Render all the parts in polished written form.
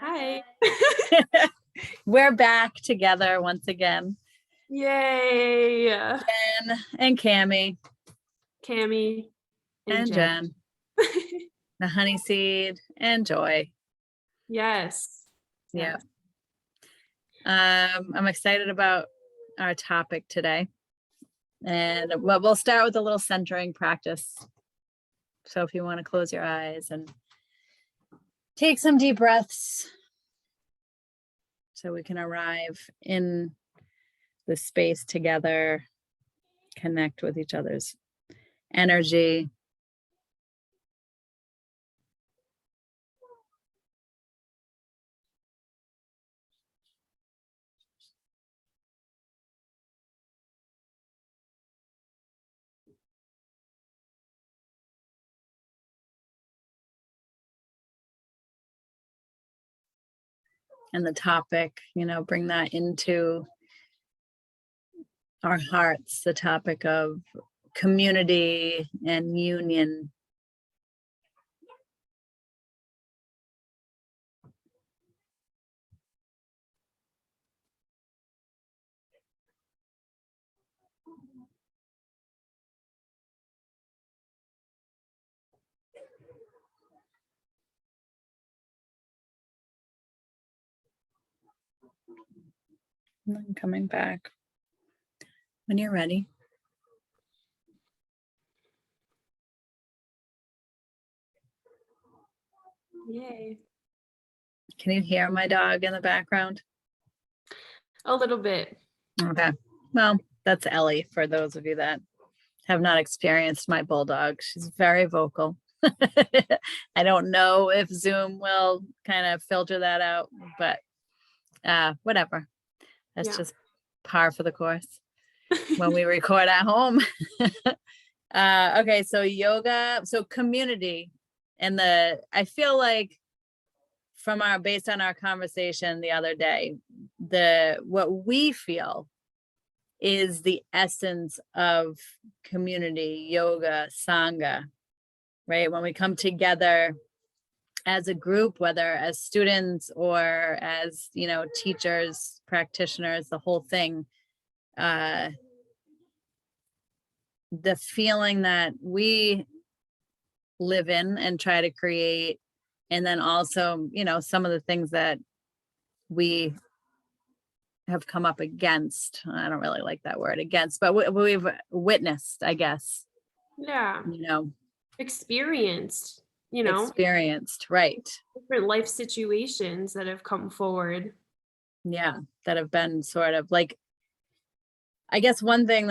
Hi. We're back together once again. Yay. Jen and Cami Cami and Jen, the honey seed and Joy. Yes. Yeah. I'm excited about our topic today. And we'll start with a little centering practice. So if you want to close your eyes and take some deep breaths so we can arrive in the space together, connect with each other's energy. And the topic, bring that into our hearts, the topic of community and union. And then coming back when you're ready. Yay. Can you hear my dog in the background? A little bit. Okay. Well, that's Ellie for those of you that have not experienced my bulldog. She's very vocal. I don't know if Zoom will kind of filter that out, but whatever. That's just par for the course when we record at home. Okay, so yoga, so community, and I feel like based on our conversation the other day, what we feel is the essence of community, yoga, sangha, right? When we come together as a group, whether as students or as, teachers, practitioners, the whole thing, the feeling that we live in and try to create, and then also, some of the things that we have come up against. I don't really like that word, against, but we've witnessed, I guess. Yeah. Experienced, Experienced, right. Different life situations that have come forward. Yeah, that have been sort of like, I guess one thing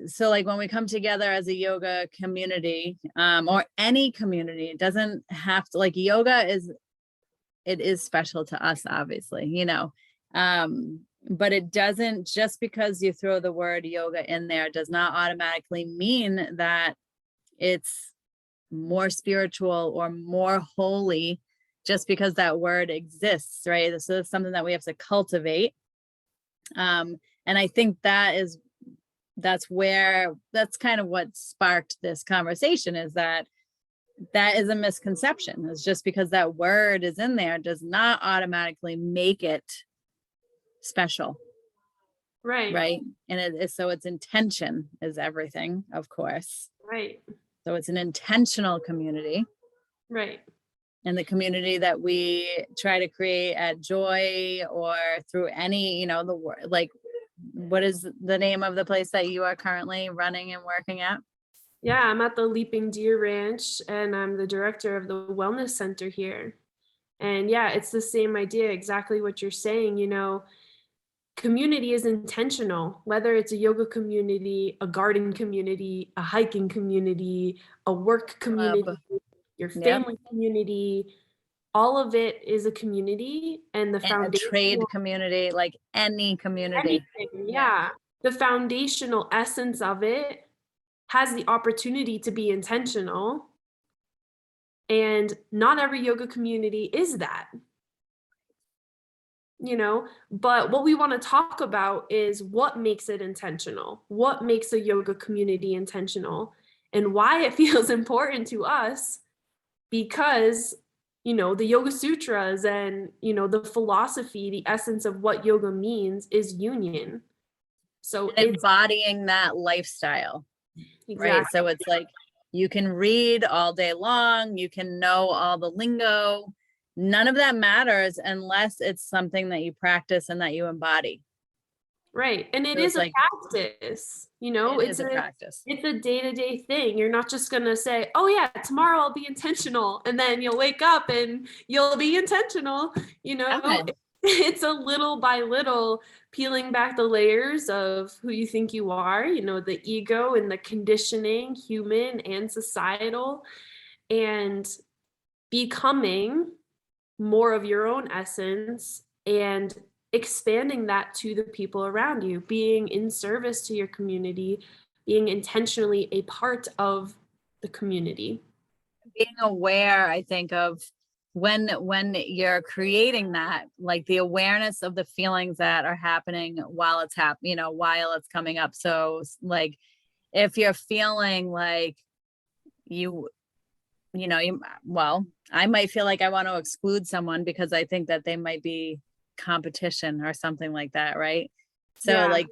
so like when we come together as a yoga community, or any community, it doesn't have to, like, yoga is special to us, obviously, but it doesn't, just because you throw the word yoga in there does not automatically mean that it's more spiritual or more holy just because that word exists, right? This is something that we have to cultivate. And I think that's kind of what sparked this conversation, is that is a misconception. It's just because that word is in there does not automatically make it special. Right. And so its intention is everything, of course. Right. So it's an intentional community. Right. And the community that we try to create at Joy, or through any, like, what is the name of the place that you are currently running and working at? Yeah, I'm at the Leaping Deer Ranch, and I'm the director of the wellness center here. And yeah, it's the same idea, exactly what you're saying. Community is intentional, whether it's a yoga community, a garden community, a hiking community, a work community, your family community. All of it is a community, and the foundation, a trade community, like any community. Yeah. The foundational essence of it has the opportunity to be intentional, and not every yoga community is that. But what we want to talk about is what makes it intentional, what makes a yoga community intentional, and why it feels important to us, because the Yoga Sutras and, the philosophy, the essence of what yoga means is union. So And it's embodying that lifestyle, right? exactly So it's like you can read all day long, you can know all the lingo. None of that matters unless it's something that you practice and that you embody. right. And it So is it's a like practice, it it's is a a practice. it's a day-to-day thing. You're not just gonna say, oh yeah, tomorrow I'll be intentional. And then you'll wake up and you'll be intentional, Yeah. it's a little by little peeling back the layers of who you think you are, the ego and the conditioning, human and societal, and becoming more of your own essence and expanding that to the people around you, being in service to your community, being intentionally a part of the community. Being aware, I think, of when you're creating that, like the awareness of the feelings that are happening while it's while it's coming up. So like if you're feeling like you well, I might feel like I want to exclude someone because I think that they might be competition or something like that, right? So Yeah, like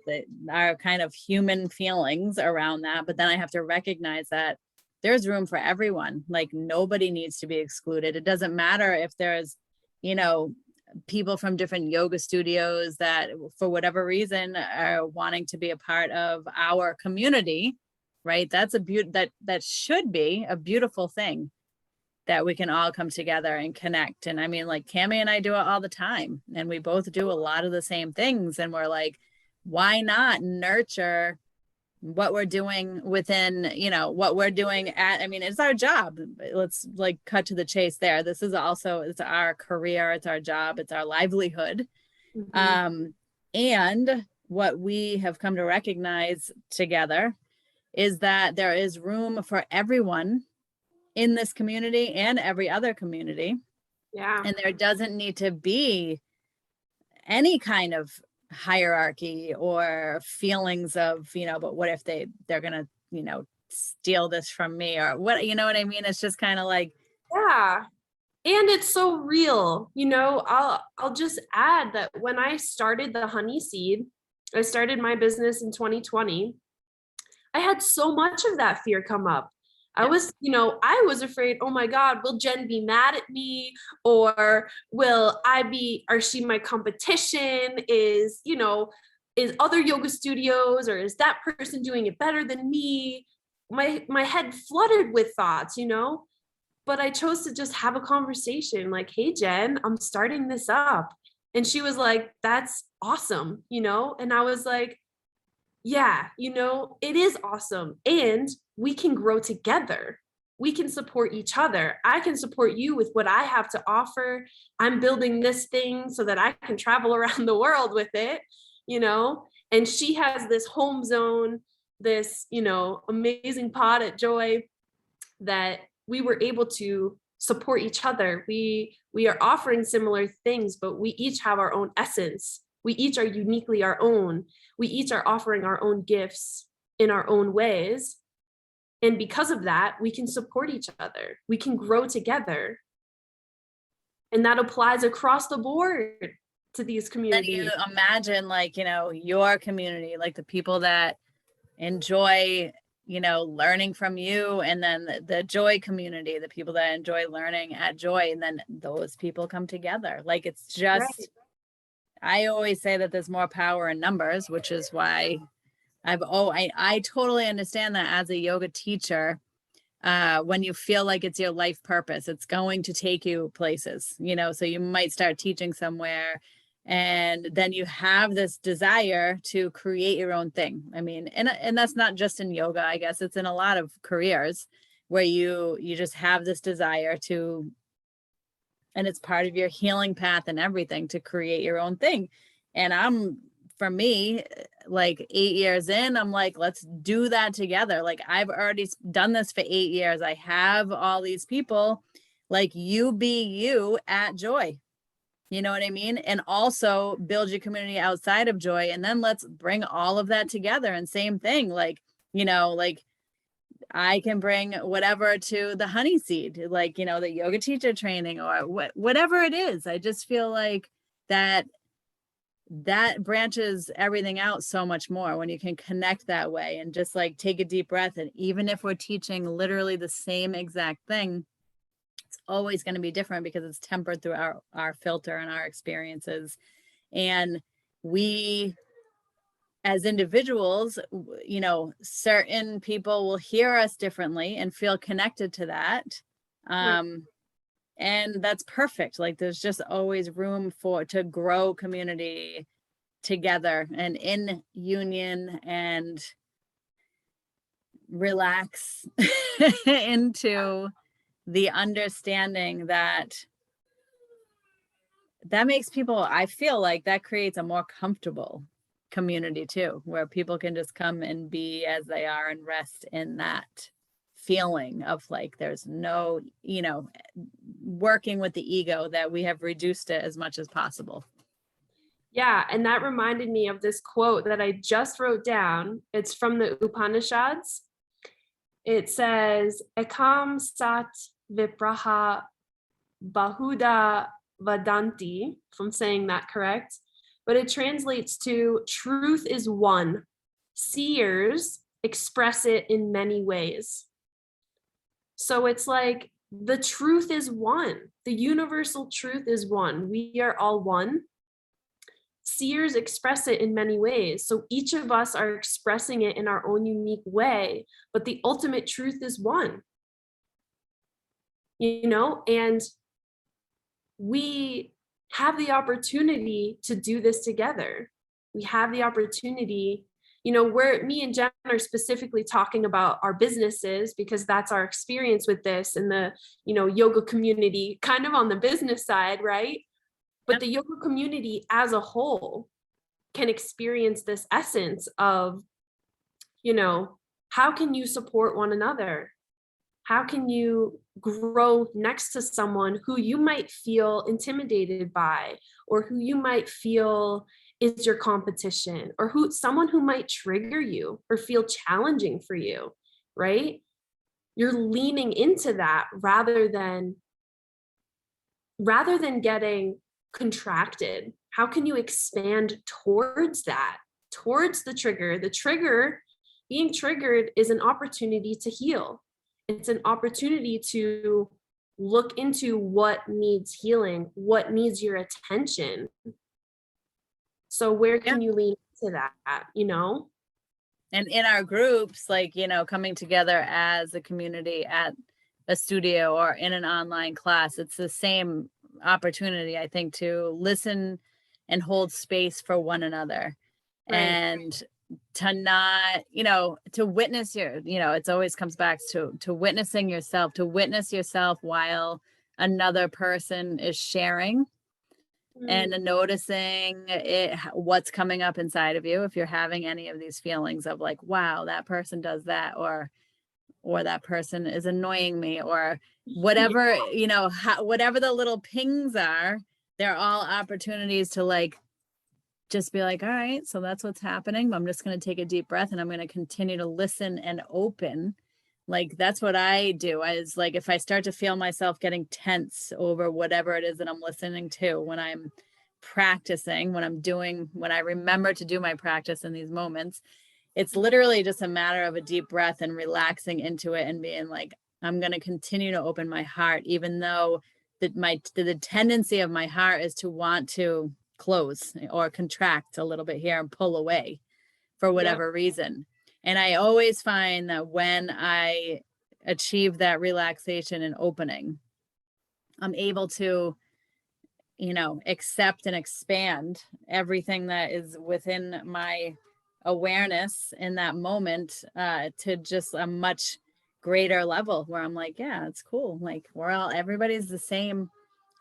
our kind of human feelings around that, but then I have to recognize that there's room for everyone. Like nobody needs to be excluded. It doesn't matter if there's, you know, people from different yoga studios that for whatever reason are wanting to be a part of our community, right? That's that should be a beautiful thing, that we can all come together and connect. And I mean, like Cami and I do it all the time, and we both do a lot of the same things. And we're like, why not nurture what we're doing within, what we're doing at, I mean, it's our job. Let's like cut to the chase there. This is also, it's our career, it's our job, it's our livelihood. mhm, And what we have come to recognize together is that there is room for everyone in this community and every other community. yeah, And there doesn't need to be any kind of hierarchy or feelings of, but what if they're going to, steal this from me or what, you know what I mean? It's just kind of like, yeah. And it's so real, I'll just add that when I started the Honey Seed, I started my business in 2020. I had so much of that fear come up. yeah, I was afraid, oh my God, will Jen be mad at me? Or or she my competition? Is other yoga studios, or is that person doing it better than me? My head flooded with thoughts, but I chose to just have a conversation like, hey, Jen, I'm starting this up. And she was like, that's awesome, And I was like, yeah, it is awesome. And we can grow together. We can support each other. I can support you with what I have to offer. I'm building this thing so that I can travel around the world with it, And she has this home zone, this, amazing pod at Joy that we were able to support each other. We are offering similar things, but we each have our own essence. We each are uniquely our own. We each are offering our own gifts in our own ways. And because of that, we can support each other. We can grow together. And that applies across the board to these then you communities. imagine like, your community, like the people that enjoy, learning from you, and then the Joy community, the people that enjoy learning at Joy, and then those people come together. Like it's Right. just, I always say that there's more power in numbers, which is why I totally understand that as a yoga teacher. When you feel like it's your life purpose, it's going to take you places, so you might start teaching somewhere, and then you have this desire to create your own thing. I mean, and that's not just in yoga, I guess it's in a lot of careers where you just have this desire to, and it's part of your healing path and everything, to create your own thing. And for me, like 8 years in, I'm like, let's do that together. Like I've already done this for 8 years. I have all these people, like you be you at Joy. You know what I mean? And also build your community outside of Joy. And then let's bring all of that together. And same thing, like, like I can bring whatever to the honey seed, like, you know, the yoga teacher training or whatever it is. I just feel like that branches everything out so much more when you can connect that way and just like take a deep breath. And even if we're teaching literally the same exact thing, it's always going to be different because it's tempered through our filter and our experiences. And we, as individuals, you know, certain people will hear us differently and feel connected to that. Right. And that's perfect. Like there's just always room to grow community together and in union and relax into the understanding that makes people, I feel like that creates a more comfortable community too, where people can just come and be as they are and rest in that feeling of like there's no, you know, working with the ego, that we have reduced it as much as possible. Yeah, and that reminded me of this quote that I just wrote down. It's from the Upanishads. It says, Ekam sat vipraha bahuda vadanti, if I'm saying that correct, but it translates to truth is one. Seers express it in many ways. So it's like the truth is one. The universal truth is one. We are all one. Seers express it in many ways. So each of us are expressing it in our own unique way, but the ultimate truth is one. You know, and we have the opportunity to do this together. We have the opportunity, you know, where me and Jen are specifically talking about our businesses because that's our experience with this and the, you know, yoga community kind of on the business side, right? But the yoga community as a whole can experience this essence of, you know, how can you support one another? How can you grow next to someone who you might feel intimidated by, or who you might feel is your competition, or someone who might trigger you or feel challenging for you, right? You're leaning into that rather than getting contracted. How can you expand towards that, towards the trigger? The trigger, being triggered, is an opportunity to heal. It's an opportunity to look into what needs healing, what needs your attention. So where can you lean into that, you know? And in our groups, like, you know, coming together as a community at a studio or in an online class, it's the same opportunity, I think, to listen and hold space for one another. Right. And to not, you know, to witness your, you know, it always comes back to witnessing yourself, to witness yourself while another person is sharing. And noticing it, what's coming up inside of you, if you're having any of these feelings of like, wow, that person does that, or that person is annoying me, or whatever, you know, whatever the little pings are, they're all opportunities to like just be like, all right, so that's what's happening. I'm just going to take a deep breath and I'm going to continue to listen and open. Like that's what I do. Is like if I start to feel myself getting tense over whatever it is that I'm listening to, when I'm practicing, when I remember to do my practice in these moments, it's literally just a matter of a deep breath and relaxing into it and being like, I'm going to continue to open my heart, even though the tendency of my heart is to want to close or contract a little bit here and pull away for whatever reason. And I always find that when I achieve that relaxation and opening, I'm able to, you know, accept and expand everything that is within my awareness in that moment to just a much greater level where I'm like, yeah, it's cool. Like everybody's the same.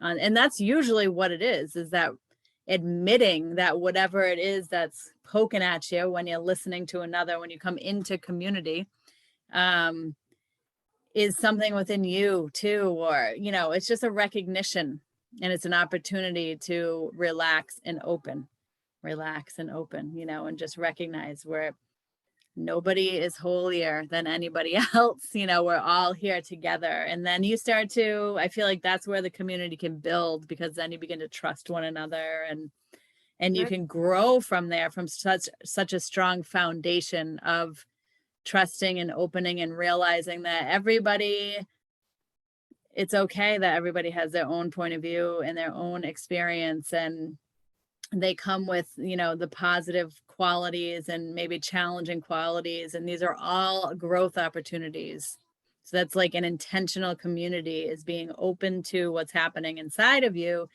And that's usually what it is that admitting that whatever it is that's poking at you when you're listening to another, when you come into community, is something within you too, or, you know, it's just a recognition and it's an opportunity to relax and open, you know, and just recognize where nobody is holier than anybody else. We're all here together. And then you start to, I feel like that's where the community can build, because then you begin to trust one another, and you Right. can grow from there, from such a strong foundation of trusting and opening and realizing that it's okay that everybody has their own point of view and their own experience, and they come with, the positive qualities and maybe challenging qualities, and these are all growth opportunities. So that's like an intentional community, is being open to what's happening inside of you,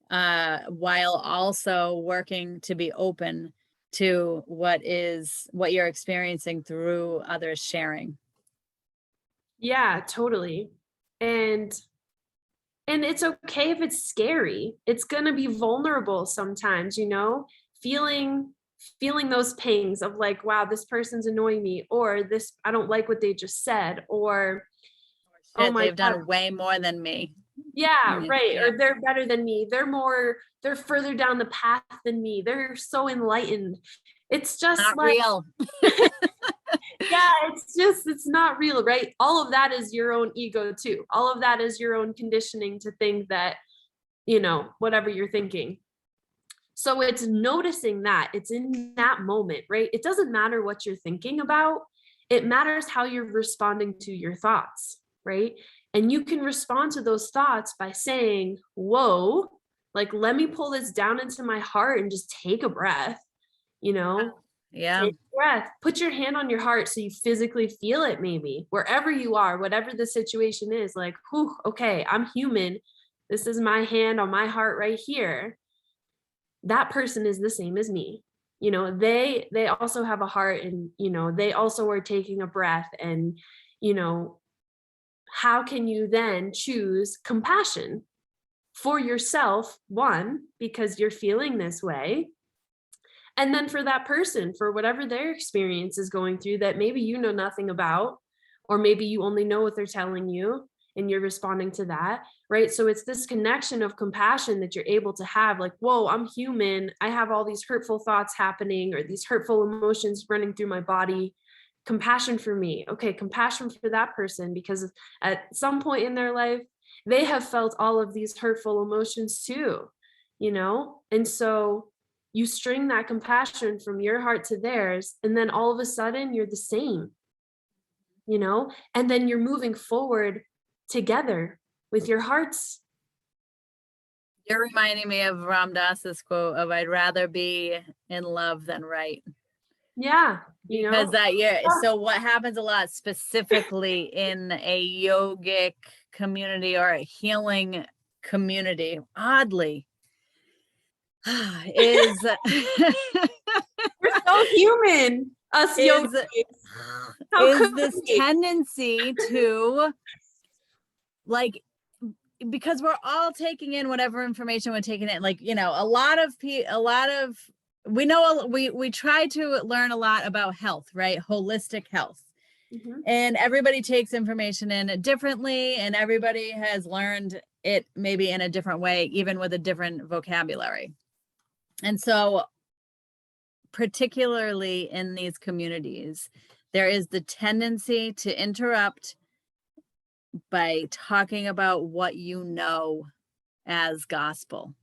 while also working to be open to what you're experiencing through others sharing. Yeah, totally. And it's okay if it's scary. It's going to be vulnerable sometimes, feeling those pangs of like, wow, this person's annoying me, or this, I don't like what they just said, or oh Shit, my they've God, done way more than me. yeah, right. Yeah. Or they're better than me. They're further down the path than me. They're so enlightened. It's just Not like, real. yeah, it's not real, right? All of that is your own ego too. All of that is your own conditioning to think that, whatever you're thinking. So it's noticing that, it's in that moment, right? It doesn't matter what you're thinking about. It matters how you're responding to your thoughts, right? And you can respond to those thoughts by saying, whoa, like, let me pull this down into my heart and just take a breath, you know? Yeah. Take a breath, put your hand on your heart so you physically feel it, maybe wherever you are, whatever the situation is, like, whew, okay, I'm human. This is my hand on my heart right here. That person is the same as me. They also have a heart, and they also are taking a breath, and you know, how can you then choose compassion for yourself, one, because you're feeling this way, and then for that person, for whatever their experience is going through that maybe you know nothing about, or maybe you only know what they're telling you and you're responding to that, right? So it's this connection of compassion that you're able to have, like, whoa, I'm human. I have all these hurtful thoughts happening, or these hurtful emotions running through my body. Compassion for me. Okay, compassion for that person, because at some point in their life, they have felt all of these hurtful emotions too, And so you string that compassion from your heart to theirs, and then all of a sudden you're the same, and then you're moving forward together with your hearts. You're reminding me of Ram Dass's quote of, I'd rather be in love than right. Yeah, Because that, yeah. Ah, So what happens a lot, specifically in a yogic community or a healing community, oddly, is we're so human, us is yogis. How is could this we? tendency to, like, because we're all taking in whatever information we're taking in, like, a lot of we know, we try to learn a lot about health, right? Holistic health. Mhm. And everybody takes information in differently, and everybody has learned it maybe in a different way, even with a different vocabulary. And so, particularly in these communities, there is the tendency to interrupt by talking about what you know as gospel.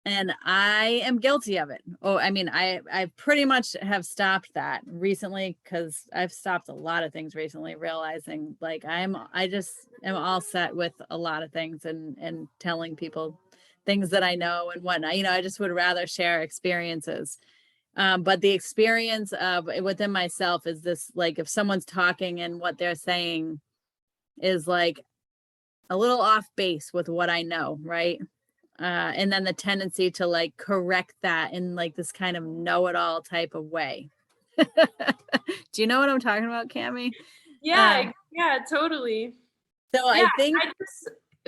And I am guilty of it. Oh, I mean, I pretty much have stopped that recently, because I've stopped a lot of things recently, realizing like I just am all set with a lot of things, and telling people things that I know and whatnot. I just would rather share experiences. But the experience of within myself is this, like, if someone's talking and what they're saying is like a little off base with what I know, right? And then the tendency to like correct that in like this kind of know-it-all type of way. Do you know what I'm talking about, Cami? Yeah, yeah, totally. So Yeah, I think,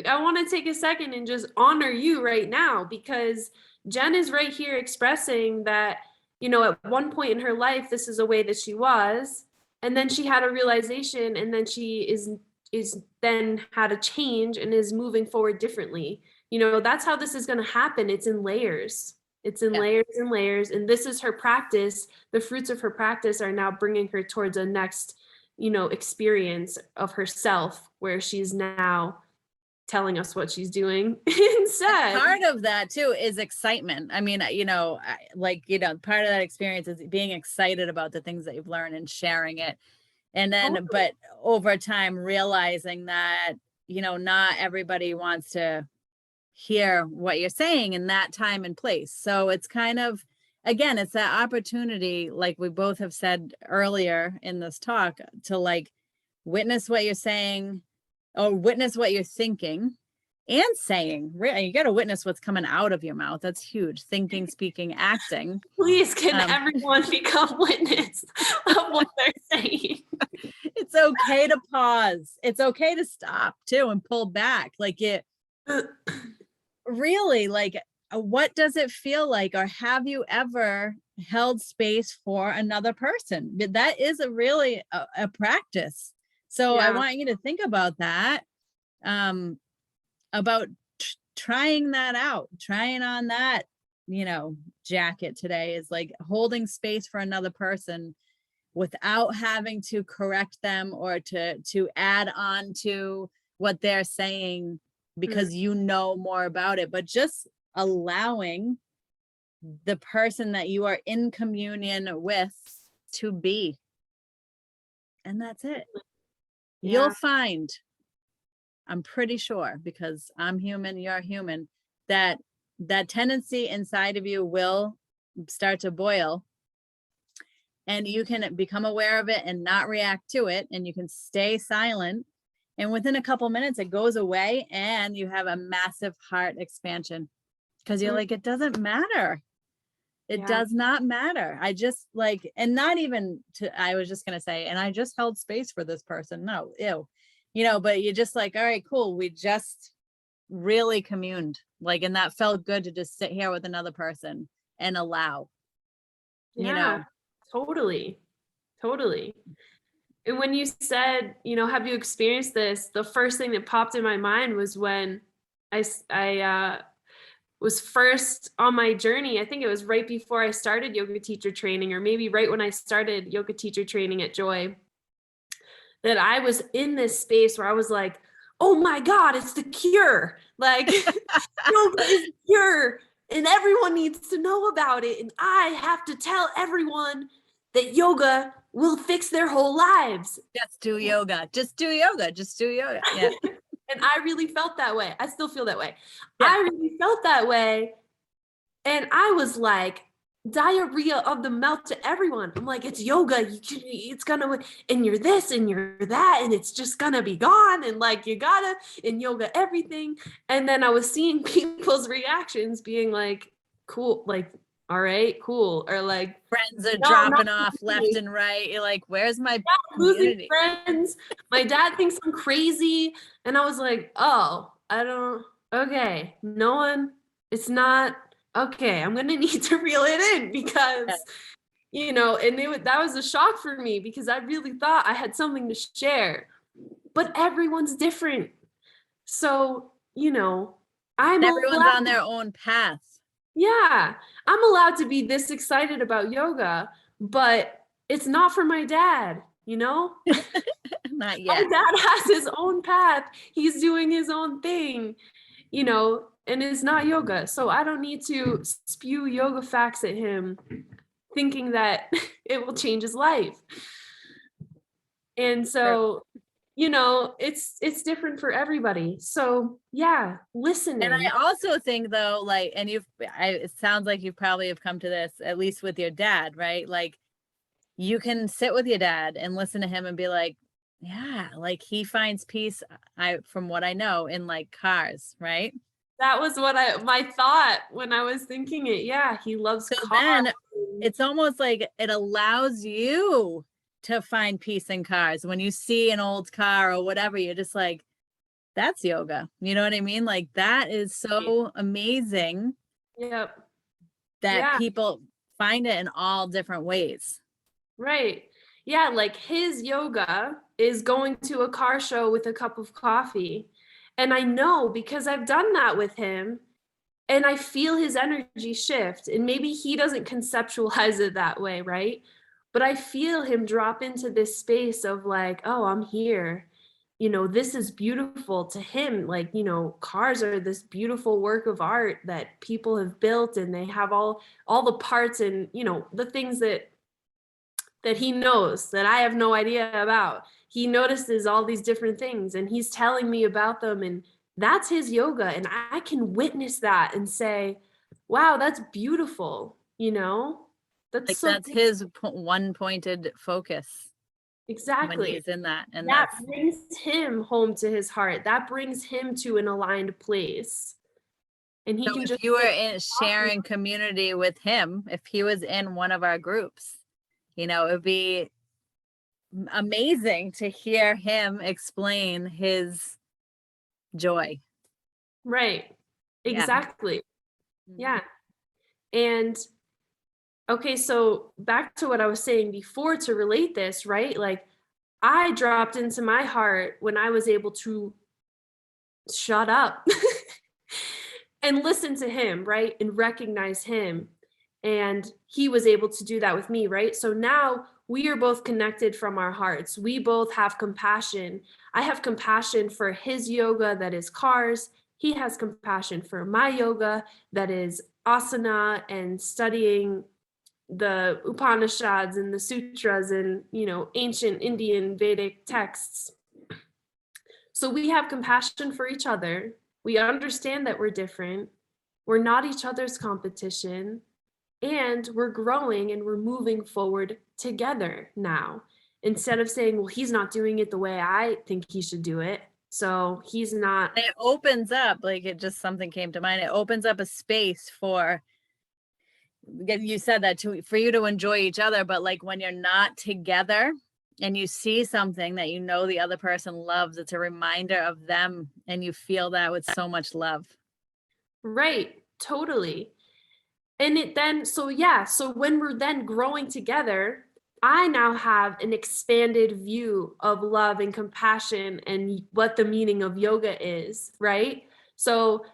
I want to take a second and just honor you right now, because Jen is right here expressing that, at one point in her life, this is a way that she was, and then she had a realization, and then she is then had a change and is moving forward differently. That's how this is going to happen. It's in layers. It's in Yeah. layers and layers. And this is her practice. The fruits of her practice are now bringing her towards a next, experience of herself where she's now telling us what she's doing instead. Part of that too is excitement. I mean, part of that experience is being excited about the things that you've learned and sharing it. And then, but over time, realizing that, not everybody wants to hear what you're saying in that time and place. So it's kind of, again, it's that opportunity, like we both have said earlier in this talk, to like witness what you're saying or witness what you're thinking and saying. You got to witness what's coming out of your mouth. That's huge. Thinking, speaking, acting. Please, can everyone become witness of what they're saying? It's okay to pause. It's okay to stop too and pull back. Like it really, like, what does it feel like? Or have you ever held space for another person? That is really a practice. So I want you to think about that, about trying that out, trying on that, jacket today is like holding space for another person without having to correct them or to add on to what they're saying because you know more about it, but just allowing the person that you are in communion with to be. And that's it. Yeah. You'll find, I'm pretty sure, because I'm human, you're human, that tendency inside of you will start to boil, and you can become aware of it and not react to it, and you can stay silent, and within a couple minutes it goes away and you have a massive heart expansion because you're like, it doesn't matter. It does not matter. I just like, and not even to, I was just going to say, and I just held space for this person. No, ew, but you're just like, all right, cool. We just really communed, like, and that felt good to just sit here with another person and allow, Totally. And when you said, have you experienced this? The first thing that popped in my mind was when I was first on my journey. I think it was right before I started yoga teacher training, or maybe right when I started yoga teacher training at Joy, that I was in this space where I was like, oh my God, it's the cure. Like yoga is the cure and everyone needs to know about it. And I have to tell everyone that yoga will fix their whole lives. Just do yoga. Just do yoga. Just do yoga. Yeah. And I really felt that way. I still feel that way. Yeah. I really felt that way. And I was like, diarrhea of the mouth to everyone. I'm like, it's yoga. It's gonna, and you're this and you're that, and it's just gonna be gone. And like, you gotta, in yoga, everything. And then I was seeing people's reactions being like, cool, like, all right, cool. Or like, friends are dropping off left and right. You're like, where's my losing friends? My dad thinks I'm crazy. And I was like, oh, okay, no one, it's not, okay, I'm gonna need to reel it in because, and that was a shock for me because I really thought I had something to share, but everyone's different. So, everyone's on their own path. Yeah, I'm allowed to be this excited about yoga, but it's not for my dad, Not yet. My dad has his own path. He's doing his own thing, and it's not yoga. So I don't need to spew yoga facts at him thinking that it will change his life. And so, it's different for everybody. So yeah, listening. And I also think though, like, and it sounds like you probably have come to this, at least with your dad, right? Like you can sit with your dad and listen to him and be like, yeah, like he finds peace, from what I know, in like cars, right? That was what my thought when I was thinking it. Yeah, he loves cars. Then it's almost like it allows you to find peace in cars. When you see an old car or whatever, you're just like, that's yoga. You know what I mean? Like that is so amazing. Yep. That people find it in all different ways. Right. Yeah, like his yoga is going to a car show with a cup of coffee. And I know because I've done that with him. and I feel his energy shift, and maybe he doesn't conceptualize it that way, right? But I feel him drop into this space of like, oh, I'm here. You know, this is beautiful to him. Like, you know, cars are this beautiful work of art that people have built, and they have all the parts and, you know, the things that he knows that I have no idea about. He notices all these different things and he's telling me about them, and that's his yoga, and I can witness that and say, wow, that's beautiful, you know? That's Like so that's his one pointed focus when exactly. he's in that. And That that's, brings him home to his heart. That brings him to an aligned place. And he so can just if you were sit in talking. sharing community with him, if he was in one of our groups, you know, it would be amazing to hear him explain his joy. Right. Yeah. Exactly. Mhm. Yeah. And okay, so back to what I was saying before to relate this, right? Like I dropped into my heart when I was able to shut up and listen to him, right? And recognize him. And he was able to do that with me, right? So now we are both connected from our hearts. We both have compassion. I have compassion for his yoga that is cars. He has compassion for my yoga that is asana and studying the Upanishads and the sutras and, you know, ancient Indian Vedic texts. So we have compassion for each other. We understand that we're different. We're not each other's competition. And we're growing and we're moving forward together now. Instead of saying, well, he's not doing it the way I think he should do it. So he's not. It opens up, like it just something came to mind. It opens up a space for, you said that to, for you to enjoy each other, but like when you're not together and you see something that you know the other person loves, it's a reminder of them and you feel that with so much love. Right. Totally. And it then, so yeah, so when we're then growing together, I now have an expanded view of love and compassion and what the meaning of yoga is, right? So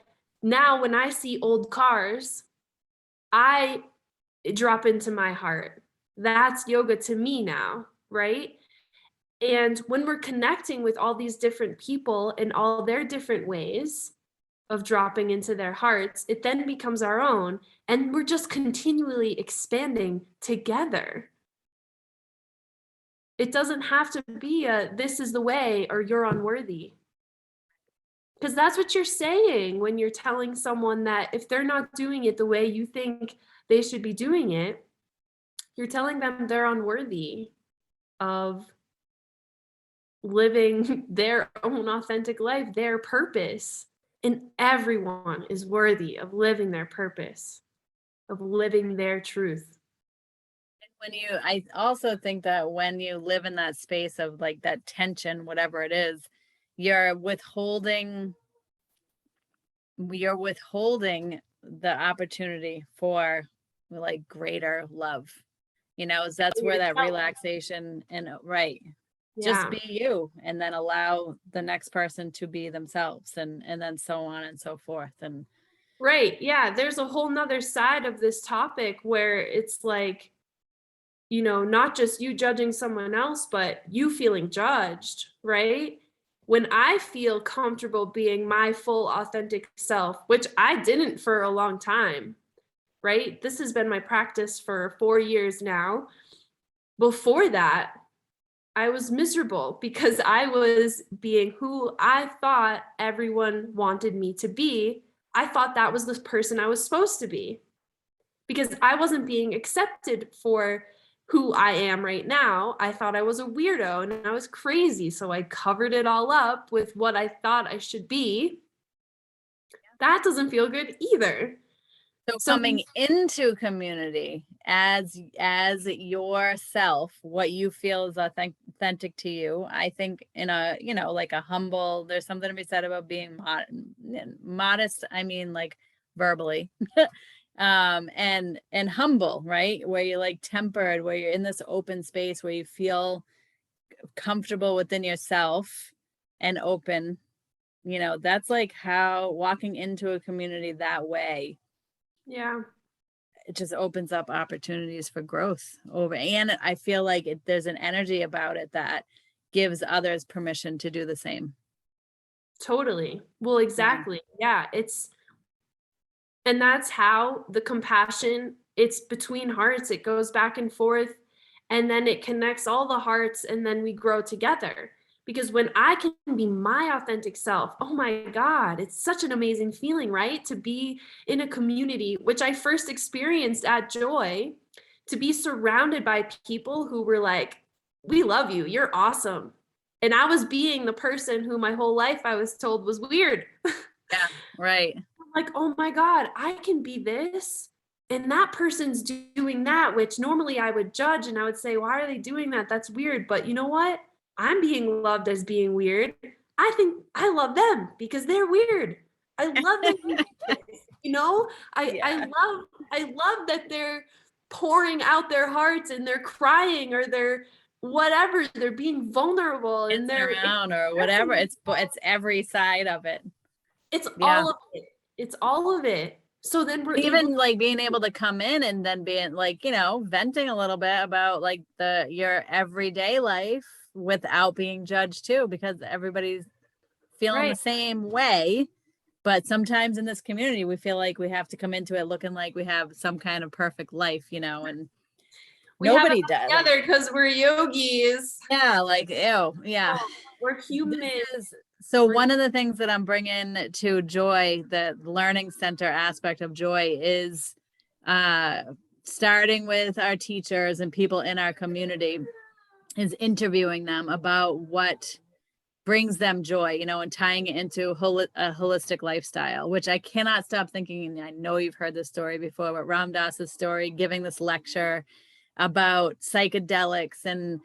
now when I see old cars, I drop into my heart. That's yoga to me now, right? And when we're connecting with all these different people in all their different ways, of dropping into their hearts, it then becomes our own. And we're just continually expanding together. It doesn't have to be a this is the way or you're unworthy. Because that's what you're saying when you're telling someone that if they're not doing it the way you think they should be doing it, you're telling them they're unworthy of living their own authentic life, their purpose. And everyone is worthy of living their purpose, of living their truth. When you, I also think that when you live in that space of like that tension, whatever it is, you're withholding, you're withholding the opportunity for like greater love. You know, that's where that relaxation and right, just Yeah. be you and then allow the next person to be themselves and then so on and so forth. And Right. Yeah. There's a whole nother side of this topic where it's like, you know, not just you judging someone else, but you feeling judged, right? When I feel comfortable being my full authentic self, which I didn't for a long time, right? This has been my practice for 4 years now. Before that, I was miserable because I was being who I thought everyone wanted me to be. I thought that was the person I was supposed to be because I wasn't being accepted for who I am right now. I thought I was a weirdo and I was crazy. So I covered it all up with what I thought I should be. That doesn't feel good either. so So, coming into community as yourself, what you feel is authentic to you, I think in a, you know, like a humble, there's something to be said about being modest, I mean like verbally, and humble, right, where you're like tempered, where you're in this open space where you feel comfortable within yourself and open, you know, that's like how walking into a community that way, Yeah. it just opens up opportunities for growth over, and I feel like there's an energy about it that gives others permission to do the same. Totally. Well, Yeah. exactly. Yeah, and that's how the compassion, it's between hearts, it goes back and forth, and then it connects all the hearts, and then we grow together. Because when I can be my authentic self, oh my God, it's such an amazing feeling, right? To be in a community, which I first experienced at Joy, to be surrounded by people who were like, we love you, you're awesome. And I was being the person who my whole life I was told was weird. Yeah. Right. Like, oh my God, I can be this. And that person's doing that, which normally I would judge and I would say, why are they doing that? That's weird. But you know what? I'm being loved as being weird. I think I love them because they're weird. I love their uniqueness, you know? Yeah. I love that they're pouring out their hearts and they're crying or they're whatever, they're being vulnerable and Dancing they're around or whatever. It's every side of it. it's Yeah. all of it. It's all of it. So then we're able. Even like being able to come in and then being like, you know, venting a little bit about like your everyday life without being judged too, because everybody's feeling the Right. same way. But sometimes in this community, we feel like we have to come into it looking like we have some kind of perfect life, you know, and We have it nobody does. Like, together because we're yogis. yeah, like, ew, yeah. Oh, we're This human. is so We're, one of the things that I'm bringing to Joy, the learning center aspect of Joy, is uh, starting with our teachers and people in our community, is interviewing them about what brings them joy, you know, and tying it into a holistic lifestyle, which I cannot stop thinking. And I know you've heard this story before, but Ram Dass's story, giving this lecture about psychedelics and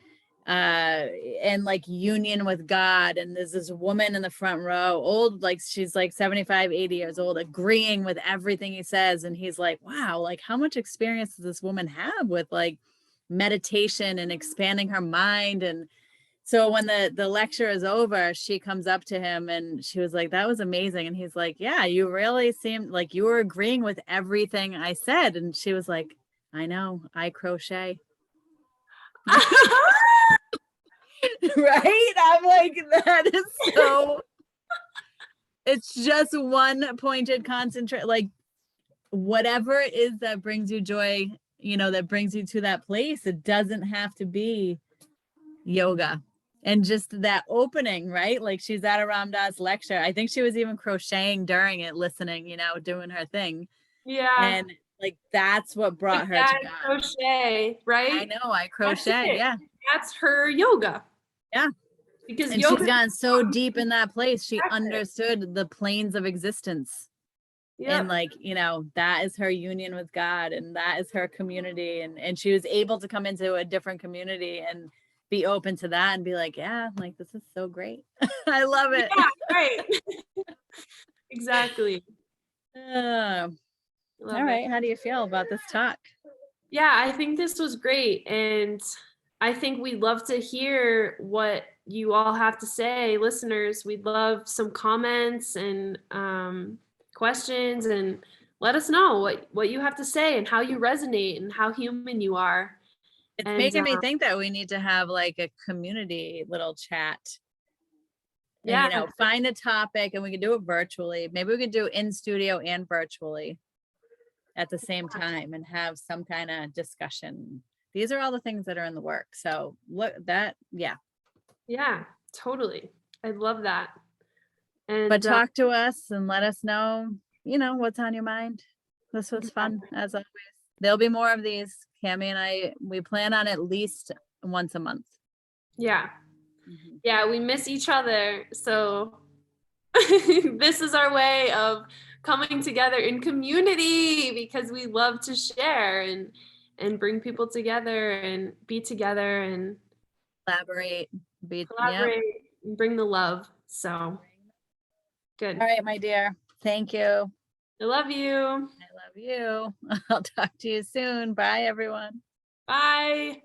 like union with God. And there's this woman in the front row, old, like she's like 75, 80 years old, agreeing with everything he says. And he's like, wow, like how much experience does this woman have with like meditation and expanding her mind? And so when the lecture is over, she comes up to him and she was like, that was amazing. And he's like, yeah, you really seemed like you were agreeing with everything I said. And she was like, I know, I crochet. Right? I'm like, that is so, it's just one pointed concentrate, like whatever it is that brings you joy, you know, that brings you to that place. It doesn't have to be yoga. And just that opening, right? Like she's at a Ram Dass lecture. I think she was even crocheting during it, listening, you know, doing her thing. yeah. And like that's what Like brought her to that God. crochet, I right? know, I That's crochet. it. Yeah. That's her yoga. Yeah. Because And she's yoga, gotten so deep in that place. She understood the planes of existence. And yep. like, you know, that is her union with God and that is her community. And she was able to come into a different community and be open to that and be like, yeah, like this is so great. I love it. Yeah, right. Exactly. All Love it. right. How do you feel about this talk? Yeah, I think this was great. And I think we'd love to hear what you all have to say, listeners. We'd love some comments and questions, and let us know what you have to say and how you resonate and how human you are. It's And making me think that we need to have like a community little chat and, you yeah, know, find a topic and we can do it virtually. Maybe we could do in studio and virtually at the same time and have some kind of discussion. These are all the things that are in the work. So look that, yeah. yeah, totally. I love that. And But talk to us and let us know, you know, what's on your mind. This was fun as always. There'll be more of these. Cami and I, we plan on at least once a month. yeah, Mhm. yeah, we miss each other. So this is our way of coming together in community because we love to share and bring people together and be together and Collaborate, be, yeah. collaborate and bring the love. So good. All right, my dear. Thank you. I love you. I love you. I'll talk to you soon. Bye, everyone. Bye.